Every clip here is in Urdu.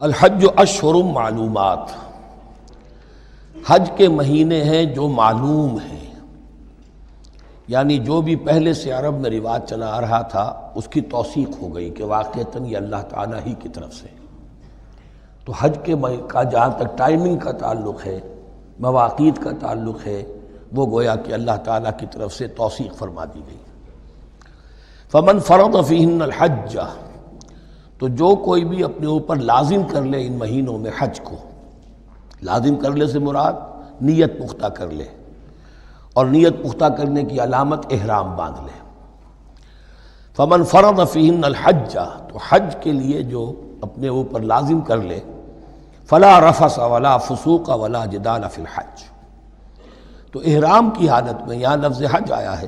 الحج اشہر معلومات، حج کے مہینے ہیں جو معلوم ہیں، یعنی جو بھی پہلے سے عرب میں رواج چلا آ رہا تھا اس کی توثیق ہو گئی کہ واقعتاً یہ اللہ تعالیٰ ہی کی طرف سے۔ تو حج کے کا جہاں تک ٹائمنگ کا تعلق ہے، مواقیت کا تعلق ہے، وہ گویا کہ اللہ تعالیٰ کی طرف سے توثیق فرما دی گئی۔ فمن فرض فیہن الحج، تو جو کوئی بھی اپنے اوپر لازم کر لے ان مہینوں میں حج کو، لازم کر لے سے مراد نیت پختہ کر لے، اور نیت پختہ کرنے کی علامت احرام باندھ لے۔ فمن فرض فیہن الحج، تو حج کے لیے جو اپنے اوپر لازم کر لے، فلا رفث ولا فسوق ولا جدال فی الحج، تو احرام کی حالت میں یہاں لفظ حج آیا ہے،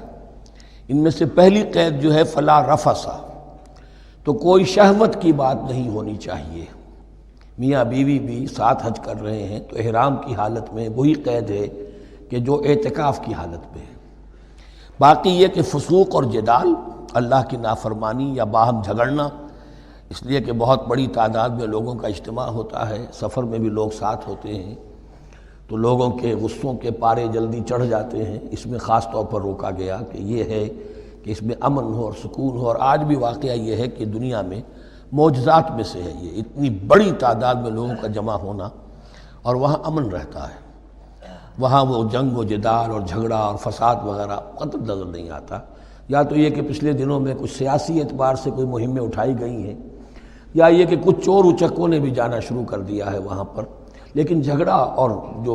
ان میں سے پہلی قید جو ہے فلا رفث، تو کوئی شہوت کی بات نہیں ہونی چاہیے۔ میاں بیوی بھی ساتھ حج کر رہے ہیں تو احرام کی حالت میں وہی قید ہے کہ جو اعتکاف کی حالت میں ہے۔ باقی یہ کہ فسوق اور جدال، اللہ کی نافرمانی یا باہم جھگڑنا، اس لیے کہ بہت بڑی تعداد میں لوگوں کا اجتماع ہوتا ہے، سفر میں بھی لوگ ساتھ ہوتے ہیں، تو لوگوں کے غصوں کے پارے جلدی چڑھ جاتے ہیں، اس میں خاص طور پر روکا گیا کہ یہ ہے کہ اس میں امن ہو اور سکون ہو۔ اور آج بھی واقعہ یہ ہے کہ دنیا میں معجزات میں سے ہے یہ، اتنی بڑی تعداد میں لوگوں کا جمع ہونا، اور وہاں امن رہتا ہے، وہاں وہ جنگ و جدال اور جھگڑا اور فساد وغیرہ قطع نظر نہیں آتا۔ یا تو یہ کہ پچھلے دنوں میں کچھ سیاسی اعتبار سے کوئی مہمیں اٹھائی گئی ہیں، یا یہ کہ کچھ چور اچکوں نے بھی جانا شروع کر دیا ہے وہاں پر، لیکن جھگڑا اور جو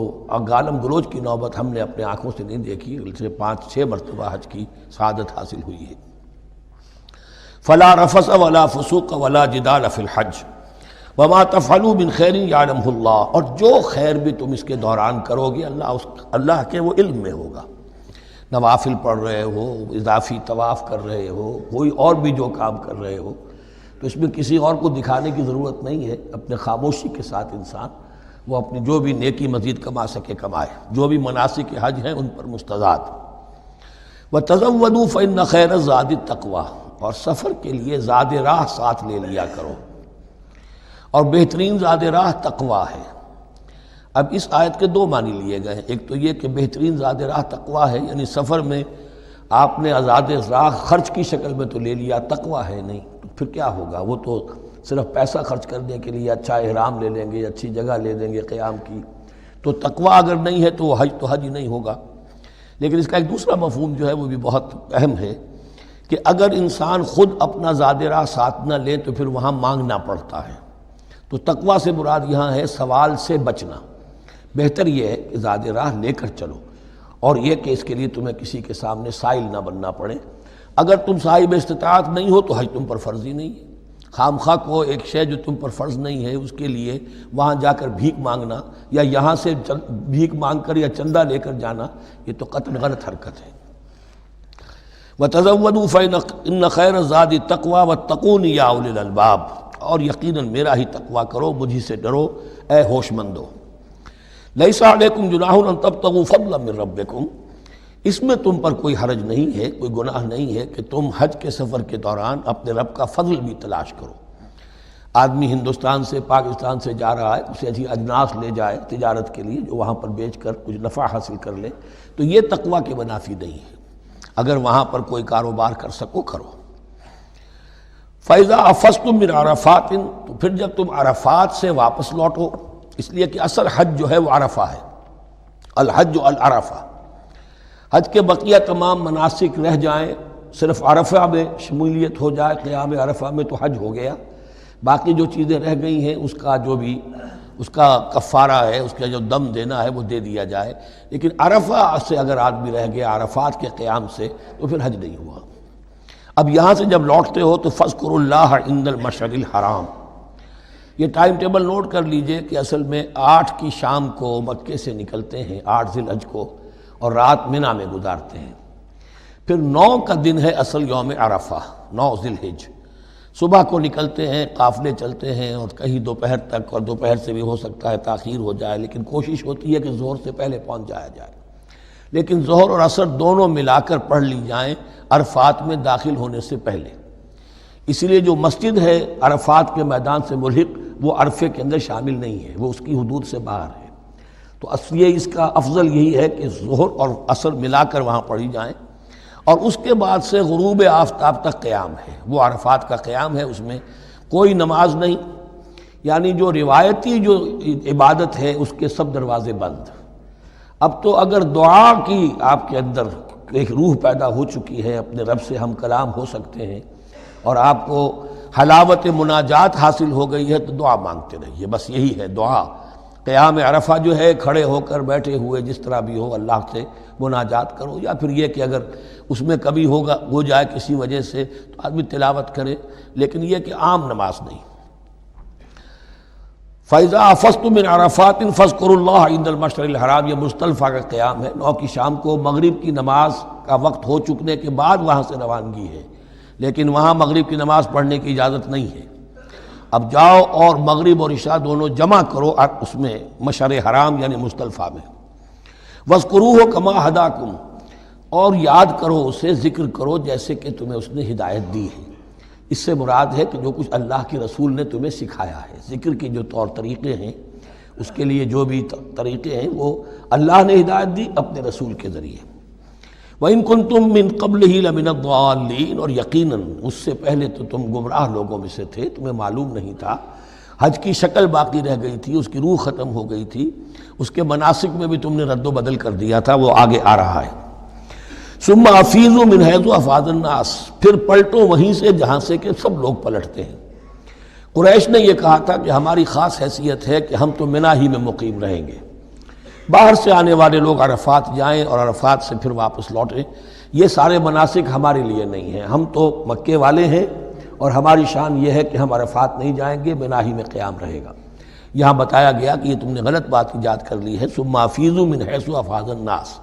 گالم گلوچ کی نوبت ہم نے اپنے آنکھوں سے نہیں دیکھی، سے 5-6 مرتبہ حج کی سعادت حاصل ہوئی ہے۔ فلا رفث ولا فسوق ولا جدال فی الحج وما تفعلوا من خیر یعلمہ اللہ، اور جو خیر بھی تم اس کے دوران کرو گے اللہ کے وہ علم میں ہوگا۔ نوافل پڑھ رہے ہو، اضافی طواف کر رہے ہو، کوئی اور بھی جو کام کر رہے ہو، تو اس میں کسی اور کو دکھانے کی ضرورت نہیں ہے، اپنے خاموشی کے ساتھ انسان وہ اپنی جو بھی نیکی مزید کما سکے کمائے، جو بھی مناسک حج ہیں ان پر مستزاد۔ وَتَزَوَّدُوا فَإِنَّ خَيْرَ الزَّادِ التَّقْوَىٰ، اور سفر کے لیے زاد راہ ساتھ لے لیا کرو، اور بہترین زاد راہ تقویٰ ہے۔ اب اس آیت کے 2 معنی لیے گئے ہیں، ایک تو یہ کہ بہترین زاد راہ تقویٰ ہے، یعنی سفر میں آپ نے زاد راہ خرچ کی شکل میں تو لے لیا، تقویٰ ہے نہیں، تو پھر کیا ہوگا؟ وہ تو صرف پیسہ خرچ کرنے کے لیے اچھا احرام لے لیں گے، اچھی جگہ لے لیں گے قیام کی، تو تقویٰ اگر نہیں ہے تو وہ حج تو حج ہی نہیں ہوگا۔ لیکن اس کا ایک دوسرا مفہوم جو ہے وہ بھی بہت اہم ہے کہ اگر انسان خود اپنا زاد راہ ساتھ نہ لے تو پھر وہاں مانگنا پڑتا ہے، تو تقویٰ سے مراد یہاں ہے سوال سے بچنا۔ بہتر یہ ہے کہ زاد راہ لے کر چلو، اور یہ کہ اس کے لیے تمہیں کسی کے سامنے سائل نہ بننا پڑے۔ اگر تم صاحب استطاعت نہیں ہو تو حج تم پر فرض ہی نہیں ہے۔ خام خواہ کو ایک شے جو تم پر فرض نہیں ہے اس کے لیے وہاں جا کر بھیک مانگنا، یا یہاں سے بھیک مانگ کر یا چندہ لے کر جانا، یہ تو قطعاً غلط حرکت ہے۔ وَتَزَوَّدُوا فَإِنَّ خَيْرَ الزَّادِ التَّقْوَىٰ وَاتَّقُونِ يَا أُولِي الْأَلْبَابِ، اور یقیناً میرا ہی تقویٰ کرو، مجھی سے ڈرو اے ہوش مندو۔ لَيْسَ عَلَيْكُمْ جُنَاحٌ أَن تَبْتَغُوا فَضْلًا مِّن رَّبِّكُمْ، اس میں تم پر کوئی حرج نہیں ہے، کوئی گناہ نہیں ہے کہ تم حج کے سفر کے دوران اپنے رب کا فضل بھی تلاش کرو۔ آدمی ہندوستان سے پاکستان سے جا رہا ہے، اسے اچھی اجناس لے جائے تجارت کے لیے، جو وہاں پر بیچ کر کچھ نفع حاصل کر لے، تو یہ تقویٰ کے منافی نہیں ہے۔ اگر وہاں پر کوئی کاروبار کر سکو کرو۔ فَإِذَا أَفَضْتُم مِّنْ عَرَفَاتٍ، تو پھر جب تم عرفات سے واپس لوٹو، اس لیے کہ اصل حج جو ہے وہ عرفہ ہے، الحج العرفہ۔ حج کے بقیہ تمام مناسک رہ جائیں، صرف عرفہ میں شمولیت ہو جائے، قیام عرفہ میں تو حج ہو گیا، باقی جو چیزیں رہ گئی ہیں اس کا جو بھی اس کا کفارہ ہے، اس کا جو دم دینا ہے وہ دے دیا جائے۔ لیکن عرفہ سے اگر آدمی رہ گیا عرفات کے قیام سے تو پھر حج نہیں ہوا۔ اب یہاں سے جب لوٹتے ہو تو فاذکروا اللہ عند المشعر الحرام، یہ ٹائم ٹیبل نوٹ کر لیجئے کہ اصل میں 8 کی شام کو مکے سے نکلتے ہیں 8 ذی الحج کو، اور رات منی میں گزارتے ہیں۔ پھر 9 کا دن ہے اصل یوم عرفہ، 9 ذی الحج، صبح کو نکلتے ہیں، قافلے چلتے ہیں، اور کہیں دوپہر تک، اور دوپہر سے بھی ہو سکتا ہے تاخیر ہو جائے، لیکن کوشش ہوتی ہے کہ ظہر سے پہلے پہنچ جایا جائے، لیکن ظہر اور عصر دونوں ملا کر پڑھ لی جائیں عرفات میں داخل ہونے سے پہلے۔ اسی لیے جو مسجد ہے عرفات کے میدان سے ملحق، وہ عرفے کے اندر شامل نہیں ہے، وہ اس کی حدود سے باہر ہے۔ تو اصل اس کا افضل یہی ہے کہ ظہر اور عصر ملا کر وہاں پڑھی جائیں، اور اس کے بعد سے غروب آفتاب تک قیام ہے، وہ عرفات کا قیام ہے، اس میں کوئی نماز نہیں، یعنی جو روایتی جو عبادت ہے اس کے سب دروازے بند۔ اب تو اگر دعا کی آپ کے اندر ایک روح پیدا ہو چکی ہے، اپنے رب سے ہم کلام ہو سکتے ہیں، اور آپ کو حلاوت مناجات حاصل ہو گئی ہے، تو دعا مانگتے رہیے، بس یہی ہے دعا۔ قیام عرفہ جو ہے کھڑے ہو کر بیٹھے ہوئے جس طرح بھی ہو اللہ سے مناجات کرو، یا پھر یہ کہ اگر اس میں کبھی ہو جائے کسی وجہ سے تو آدمی تلاوت کرے، لیکن یہ کہ عام نماز نہیں۔ فَإِذَا أَفَضْتُم مِّنْ عَرَفَاتٍ فَاذْكُرُوا اللَّهَ عِندَ الْمَشْعَرِ الْحَرَامِ، یہ مزدلفہ کا قیام ہے، 9 کی شام کو مغرب کی نماز کا وقت ہو چکنے کے بعد وہاں سے روانگی ہے، لیکن وہاں مغرب کی نماز پڑھنے کی اجازت نہیں ہے۔ اب جاؤ اور مغرب اور عشاء دونوں جمع کرو اس میں مشعر حرام یعنی مزدلفہ میں۔ وَاذْكُرُوهُ كَمَا هَدَاكُمْ، اور یاد کرو اسے، ذکر کرو جیسے کہ تمہیں اس نے ہدایت دی ہے۔ اس سے مراد ہے کہ جو کچھ اللہ کے رسول نے تمہیں سکھایا ہے، ذکر کی جو طور طریقے ہیں، اس کے لیے جو بھی طریقے ہیں وہ اللہ نے ہدایت دی اپنے رسول کے ذریعے۔ وَإِن كُنتُم مِّن قَبْلِهِ لَمِنَ الضَّالِّينَ، اور یقیناً اس سے پہلے تو تم گمراہ لوگوں میں سے تھے، تمہیں معلوم نہیں تھا، حج کی شکل باقی رہ گئی تھی، اس کی روح ختم ہو گئی تھی، اس کے مناسک میں بھی تم نے رد و بدل کر دیا تھا، وہ آگے آ رہا ہے۔ ثم افیضوا من حیث افاض الناس، پھر پلٹو وہیں سے جہاں سے کہ سب لوگ پلٹتے ہیں۔ قریش نے یہ کہا تھا کہ ہماری خاص حیثیت ہے کہ ہم تو منا ہی میں مقیم رہیں گے، باہر سے آنے والے لوگ عرفات جائیں اور عرفات سے پھر واپس لوٹیں، یہ سارے مناسک ہمارے لیے نہیں ہیں، ہم تو مکے والے ہیں اور ہماری شان یہ ہے کہ ہم عرفات نہیں جائیں گے، منا ہی میں قیام رہے گا۔ یہاں بتایا گیا کہ یہ تم نے غلط بات ایجاد کر لی ہے، ثم افیضوا من حیث افاض الناس،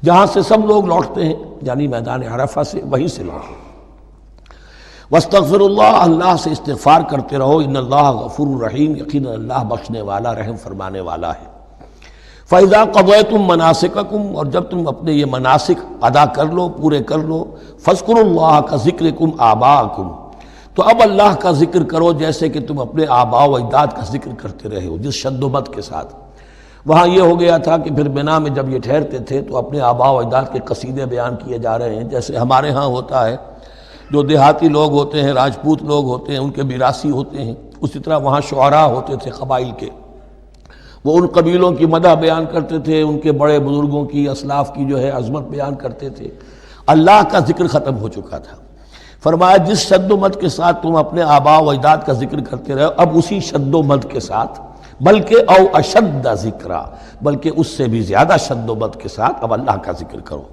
جہاں سے سب لوگ لوٹتے ہیں یعنی میدان عرفہ سے، وہیں سے لوٹیں۔ واستغفر اللہ، اللہ سے استغفار کرتے رہو، ان اللہ غفور رحیم، یقیناً اللہ بخشنے والا رحم فرمانے والا ہے۔ فَإِذَا قَضَيْتُم مَّنَاسِكَكُمْ، اور جب تم اپنے یہ مناسک ادا کر لو، پورے کر لو، فاذکروا اللہ کذکرکم آباءکم، تو اب اللہ کا ذکر کرو جیسے کہ تم اپنے آباء و اجداد کا ذکر کرتے رہے ہو، جس شد و بد کے ساتھ۔ وہاں یہ ہو گیا تھا کہ پھر بنا میں جب یہ ٹھہرتے تھے تو اپنے آباء و اجداد کے قصیدے بیان کیے جا رہے ہیں، جیسے ہمارے ہاں ہوتا ہے، جو دیہاتی لوگ ہوتے ہیں، راجپوت لوگ ہوتے ہیں، ان کے میراثی ہوتے ہیں، اسی طرح وہاں شعراء ہوتے تھے قبائل کے، وہ ان قبیلوں کی مدح بیان کرتے تھے، ان کے بڑے بزرگوں کی، اسلاف کی جو ہے عظمت بیان کرتے تھے۔ اللہ کا ذکر ختم ہو چکا تھا، فرمایا جس شد و مد کے ساتھ تم اپنے آباء و اجداد کا ذکر کرتے رہے، اب اسی شد و مد کے ساتھ، بلکہ او اشد ذکرہ، بلکہ اس سے بھی زیادہ شد و مد کے ساتھ اب اللہ کا ذکر کرو۔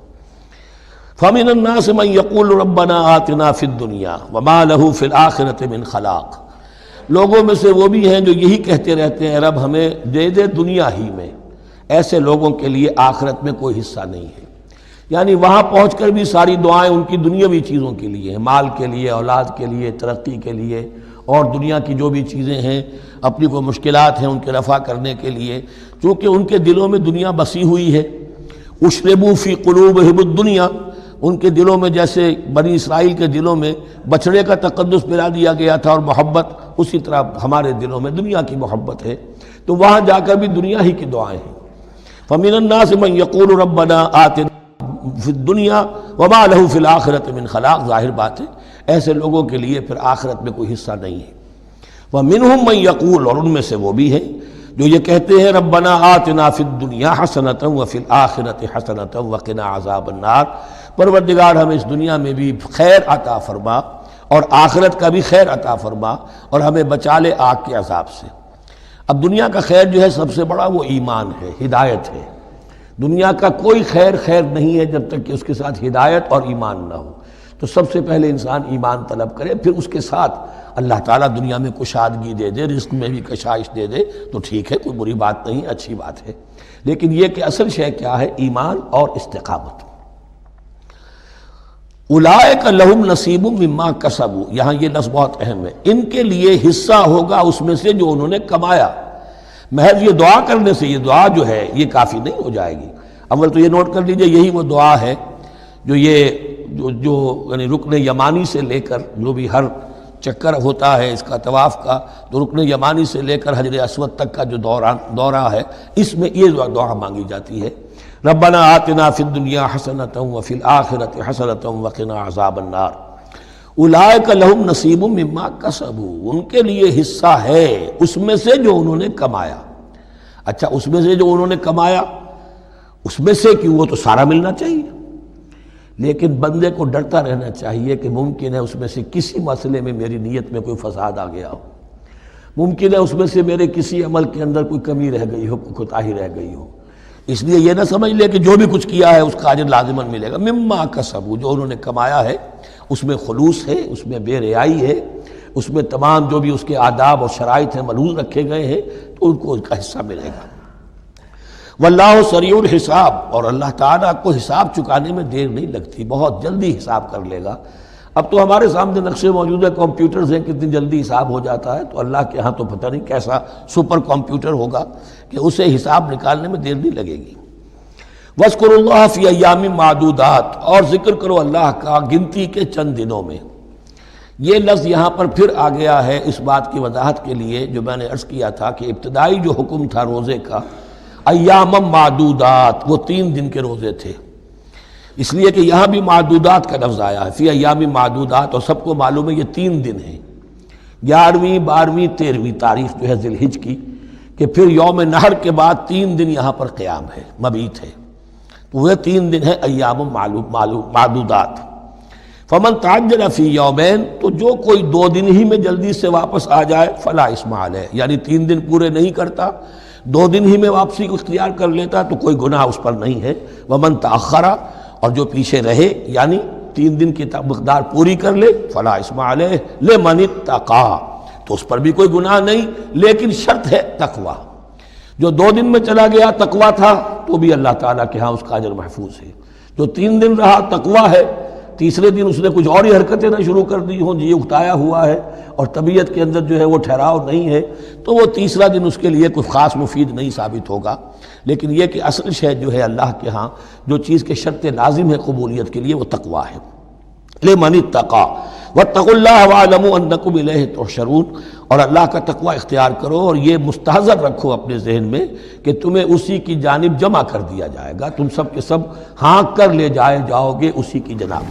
فَمِنَ النَّاسِ مَن يَقُولُ رَبَّنَا آتِنَا فِي الدُّنْيَا وَمَا لَهُ فِي الْآخِرَةِ مِنْ خَلَاقٍ، لوگوں میں سے وہ بھی ہیں جو یہی کہتے رہتے ہیں رب ہمیں دے دے دنیا ہی میں، ایسے لوگوں کے لیے آخرت میں کوئی حصہ نہیں ہے۔ یعنی وہاں پہنچ کر بھی ساری دعائیں ان کی دنیاوی چیزوں کے لیے ہیں، مال کے لیے، اولاد کے لیے، ترقی کے لیے، اور دنیا کی جو بھی چیزیں ہیں، اپنی کوئی مشکلات ہیں ان کے رفع کرنے کے لیے، چونکہ ان کے دلوں میں دنیا بسی ہوئی ہے۔ اشربوا فی قلوبہم الدنیا، ان کے دلوں میں جیسے بنی اسرائیل کے دلوں میں بچڑے کا تقدس ملا دیا گیا تھا اور محبت، اسی طرح ہمارے دلوں میں دنیا کی محبت ہے، تو وہاں جا کر بھی دنیا ہی کی دعائیں ہیں۔ فَمِنَ النَّاسِ مَن يَقُولُ رَبَّنَا آتِنَا فِي الدُّنْيَا وَمَا لَهُ فِي الْآخِرَةِ مِنْ خَلَاقٍ، ظاہر بات ہے ایسے لوگوں کے لیے پھر آخرت میں کوئی حصہ نہیں ہے۔ وَمِنْهُم مَن يَقُولُ، اور ان میں سے وہ بھی ہیں جو یہ کہتے ہیں ربنا آتنا فی الدنیا حسنۃ وفی الآخرۃ حسنۃ وقنا عذاب النار، پروردگار ہمیں اس دنیا میں بھی خیر عطا فرما اور آخرت کا بھی خیر عطا فرما اور ہمیں بچا لے آگ کے عذاب سے۔ اب دنیا کا خیر جو ہے سب سے بڑا وہ ایمان ہے، ہدایت ہے۔ دنیا کا کوئی خیر نہیں ہے جب تک کہ اس کے ساتھ ہدایت اور ایمان نہ ہو۔ تو سب سے پہلے انسان ایمان طلب کرے، پھر اس کے ساتھ اللہ تعالیٰ دنیا میں کشادگی دے دے، رزق میں بھی کشائش دے دے تو ٹھیک ہے، کوئی بری بات نہیں، اچھی بات ہے۔ لیکن یہ کہ اصل شے کیا ہے؟ ایمان اور استقامت۔ اولئک لہم نصیب مما کسبوا، یہاں یہ لفظ بہت اہم ہے، ان کے لیے حصہ ہوگا اس میں سے جو انہوں نے کمایا۔ محض یہ دعا کرنے سے یہ دعا جو ہے یہ کافی نہیں ہو جائے گی۔ اول تو یہ نوٹ کر لیجئے، یہی وہ دعا ہے جو یعنی رکن یمانی سے لے کر جو بھی ہر چکر ہوتا ہے اس کا طواف کا، تو رکن یمانی سے لے کر حجر اسود تک کا جو دورہ ہے، اس میں یہ دعا مانگی جاتی ہے، ربنا آتنا فی الدنیا حسنۃ وفی الآخرۃ حسنۃ وقنا عذاب النار اولئک لہم نصیب مما کسبوا، ان کے لیے حصہ ہے اس میں سے جو انہوں نے کمایا۔ اچھا، اس میں سے جو انہوں نے کمایا، اس میں سے کہ وہ تو سارا ملنا چاہیے، لیکن بندے کو ڈرتا رہنا چاہیے کہ ممکن ہے اس میں سے کسی مسئلے میں میری نیت میں کوئی فساد آ گیا ہو، ممکن ہے اس میں سے میرے کسی عمل کے اندر کوئی کمی رہ گئی ہو، کوئی کوتاہی رہ گئی ہو، اس لیے یہ نہ سمجھ لے کہ جو بھی کچھ کیا ہے اس کا اجر لازماً ملے گا۔ مما کسبوا، جو انہوں نے کمایا ہے اس میں خلوص ہے، اس میں بے ریائی ہے، اس میں تمام جو بھی اس کے آداب اور شرائط ہیں ملحوظ رکھے گئے ہیں، تو ان کو اس کا حصہ ملے گا۔ واللہ سریع الحساب، اور اللہ تعالیٰ کو حساب چکانے میں دیر نہیں لگتی، بہت جلدی حساب کر لے گا۔ اب تو ہمارے سامنے نقشے موجود ہے، کمپیوٹرز ہیں، کتنی جلدی حساب ہو جاتا ہے، تو اللہ کے ہاں تو پتہ نہیں کیسا سپر کمپیوٹر ہوگا کہ اسے حساب نکالنے میں دیر نہیں لگے گی۔ وَاذْكُرُوا اللَّهَ فِي أَيَّامٍ مَّعْدُودَاتٍ، اور ذکر کرو اللہ کا گنتی کے چند دنوں میں۔ یہ لفظ یہاں پر پھر آ گیا ہے اس بات کی وضاحت کے لیے جو میں نے عرض کیا تھا کہ ابتدائی جو حکم تھا روزے کا، ایام معدودات، وہ 3 دن کے روزے تھے، اس لیے کہ یہاں بھی معدودات کا لفظ آیا ہے، فی ایام معدودات، اور سب کو معلوم ہے یہ 3 دن ہیں، 11ویں 12ویں 13ویں تاریخ جو ہے ذی الحج کی، کہ پھر یوم نحر کے بعد 3 دن یہاں پر قیام ہے، مبیت ہے، تو وہ 3 دن ہے ایام معدودات۔ فمن تعجل فی یومین، تو جو کوئی 2 دن ہی میں جلدی سے واپس آ جائے، فلا اثم علیہ، یعنی 3 دن پورے نہیں کرتا، 2 دن ہی میں واپسی کو اختیار کر لیتا تو کوئی گناہ اس پر نہیں ہے۔ ومن تأخر، اور جو پیچھے رہے یعنی 3 دن کی مقدار پوری کر لے، فلا اثم علیہ لمن اتقی، تو اس پر بھی کوئی گناہ نہیں، لیکن شرط ہے تقوی۔ جو 2 دن میں چلا گیا تقوی تھا تو بھی اللہ تعالیٰ کے ہاں اس کا اجر محفوظ ہے، جو 3 دن رہا تقوی ہے، تیسرے دن اس نے کچھ اور ہی حرکتیں نہ شروع کر دی ہوں، جی اکتایا ہوا ہے اور طبیعت کے اندر جو ہے وہ ٹھہراؤ نہیں ہے، تو وہ تیسرا دن اس کے لیے کوئی خاص مفید نہیں ثابت ہوگا، لیکن یہ کہ اصل شے جو ہے اللہ کے ہاں جو چیز کے شرط لازم ہے قبولیت کے لیے وہ تقوی ہے۔ لمن اتقی واتقوا اللہ واعلموا انکم الیہ تحشرون، اور اللہ کا تقوی اختیار کرو اور یہ مستحضر رکھو اپنے ذہن میں کہ تمہیں اسی کی جانب جمع کر دیا جائے گا، تم سب کے سب ہانک کر لے جاؤ گے اسی کی جناب۔